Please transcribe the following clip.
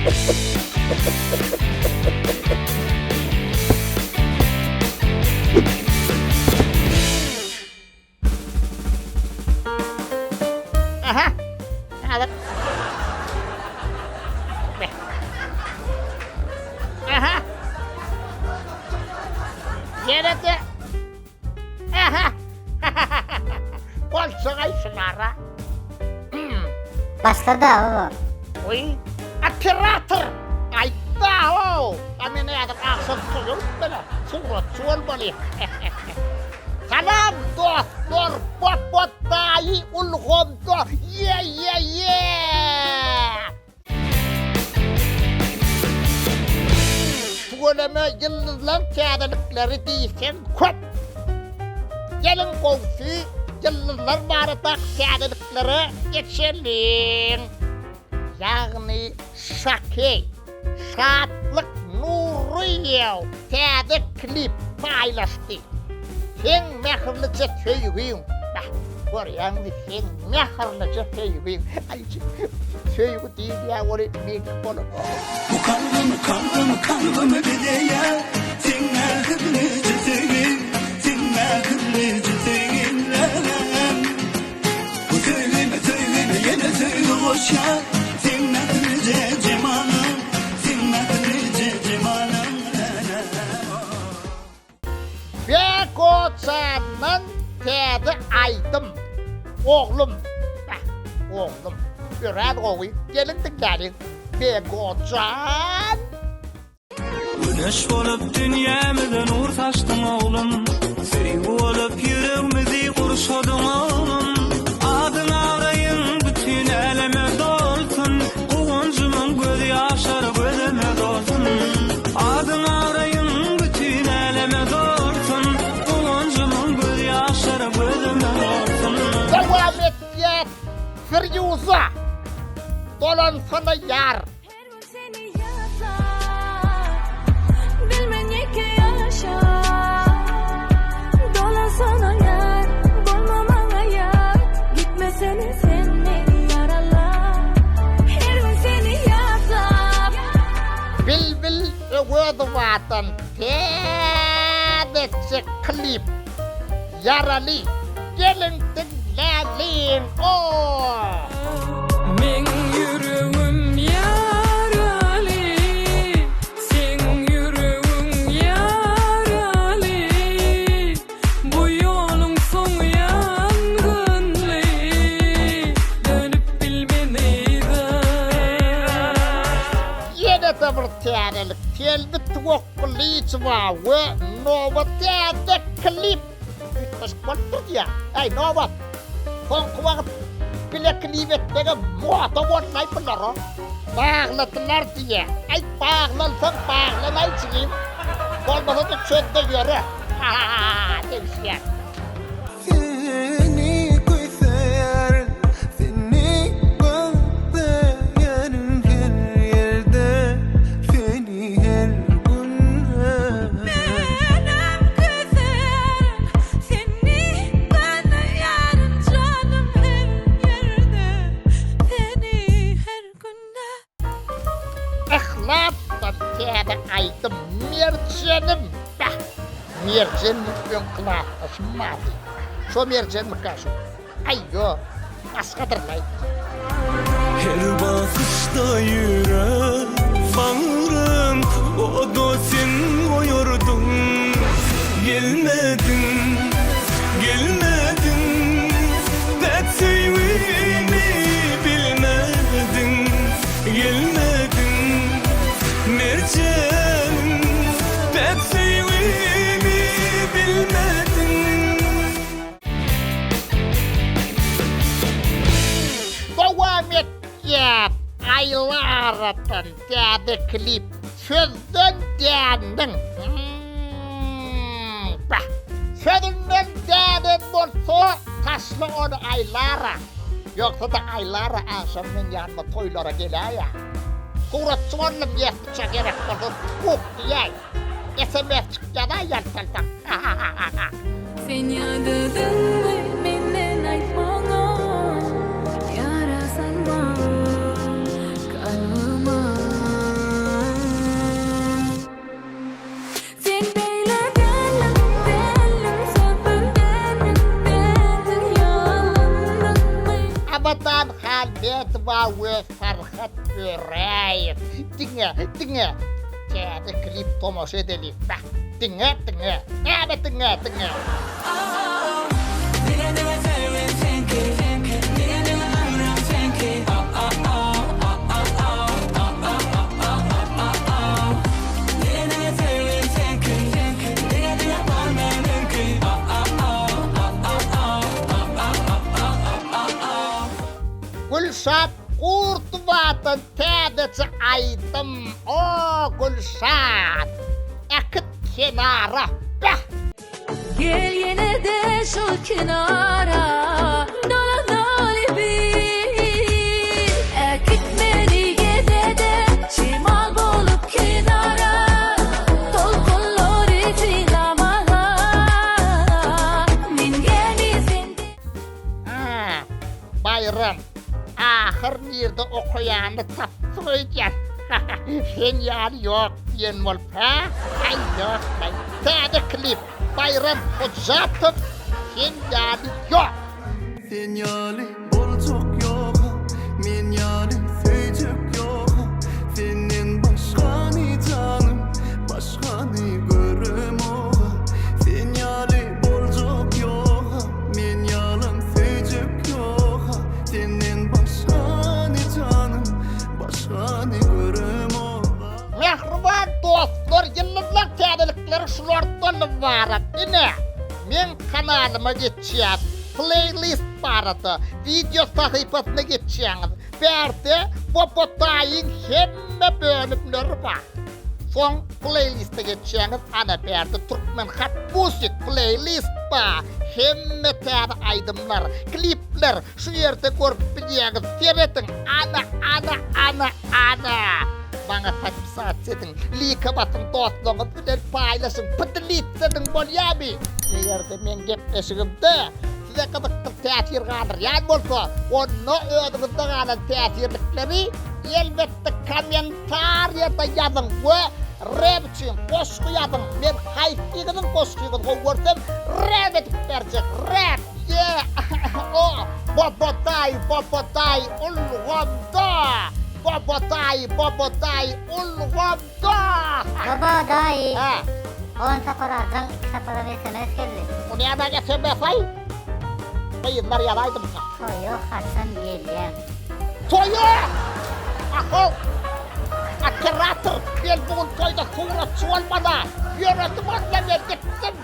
Aha. Alır. Aha. Yerede. Aha. Kol sığay şunlara. Başladı baba. Uy. Operator. Ayda o. Kami ne adak aksan tuyul bana. Surat sual balik. Salam dostlar, Papatayı ulgomda. Yeah. Tuğlama yıldızlar kağıdıkları değilsen köp. Gelin komşu, yıldızlar barıdak kağıdıkları geçelim. Yani şakey, şatlık Nuriyev kağıdı klip paylaştı. Sen mehirlice söyleyeyim. Bak, koruyan sen mehirlice söyleyeyim. Ay, söyleyeyim değil ya, oraya mikrofonu. Bu kalbimi bileye, sen mehirlice söyleyeyim, sen mehirlice söyleyeyim. Bu söyleme yine söyle hoşça, sen mehirlice cemalım, sen mehirlice cemalım. Bekoçanın kağıdı aydım. Oğlum, oğlum, biraz oğlum, gelin de gelin. Bekoçan. Güneş olup dünyamda nur taştın oğlum. Sevgi olup yüreğimizi kurşadın oğlum. Adını arayın bütün eleme dolsun. Kuvuncumun gözü yaşar gözüme dolsun. Adını arayın bütün eleme dolsun. Kuvuncumun gözü yaşar gözüme dolsun. Devam et ya, Firuze. Dolan sana yar. Bil öğüdü vatan tedece klip yaralı gelin dinleyin o. Men yüreğim yaralı, sen yüreğin yaralı. Bu yolun sonu yangınlı, dönüp bilmeneyden. Yine de bir terelik geldi tuvakkılıç var ve nova tede klip. Başkandır ya, ay nova. Son kuvat bile klip etmeye muhatabon lay pınarı. Bağladılar diye. Ay bağlansın bağlamay çıkayım. Olmasa da çöndü yürü. Haaa demişler. Seni koysayan, seni koysayan her yerde, seni her gün. Benim güzel, seni kanayan canım her yerde, seni her günde. Aklattan tede aydım mercenim. Mercen ön kılaatlaşmadı. Şu mercen mi kaşı? Ayyo, başkadır lay. Her bakışta yürek bağrım. O da sen koyurdun. Gelmedin, gelmedin. Pek sevdiğimi bilmedin. Gelmedin, mercenim. Pek sevdiğimi bilmedin. Devam et ya. Aylardan tede klip. Sözden dendin. Sözünden dendin olsa taşlı onu aylara. Yoksa da aylara akşamın yanına toylara gelir ya. Kuratçıvanla bir gerek olur. Kuk diye. SMS çıkıyor da yantaldan. Sen yadadın mı benden aytmana, yarasan bana kalbıma. maksat göreyim. Dinle. Täze klip tomoş edelim. Bak, dinle. Evet, dinle. Gülşat kurtuvatan täzeci aydım. O Gülşat. Akıt kenara. Bah! Gel yine de şu kenara Dolan bir Ekitmeni gede de Şimal bolup kenara Tolkulları tilamara Min gemisin Ha, bayram. Ahır nerede okuyanı taptıracak. Sen yani yok diyen ol ha? Ay yok. Täze klip. Bayram Hocatıp. Sen yani yok. Sen yali bolcuk yok, men yali söýjek yok. Senden başga ni canım, başga ni görüm o. Sen yali bolcuk yok, men yalan söýjek yok. Senden başga ni canım, başga ni görüm o. Mehriban dostlar, yıllar täzelikleri şulardan varat. Ine, men kanalyma geçýär. Playlist barada, video sahypasına geçýäňiz. Berde Bobotay'ın hemme bölümleri var. Son playliste geçýäňiz, ana berde Türkmen hat musik playlist var. Hemme täze aydymlar, klipler şu ýerde görüp bilýäňiz. Seretin, ana. Bana tatbisat edin, lika batın dostluğunuz bilen paylaşın, pıdılitsedin bolýarmy. Eğerde men gepleşigimde size kızıktır täsir galdyran bolsa, onu özüňizde galan täsirlikleri elbette kommentaryada yazın we rap üçin koşku yazın. Men haýsygynyň koşkugyny görsem rap edip berjek. Rap, yeah. O, Bobotay, ulgamda. Bobotay, ulgamda. Baba dayı. Ha, 10 sapar ardan 2 sapara SMS geldi. o nereden geçen fay? Bayınlar yaraydım sen. Soyu harsan geldim. Toyu! Ahol! Akıratır! Ben bugün toyda kuğra çuvalmada. Yönetim anlamaya gittim.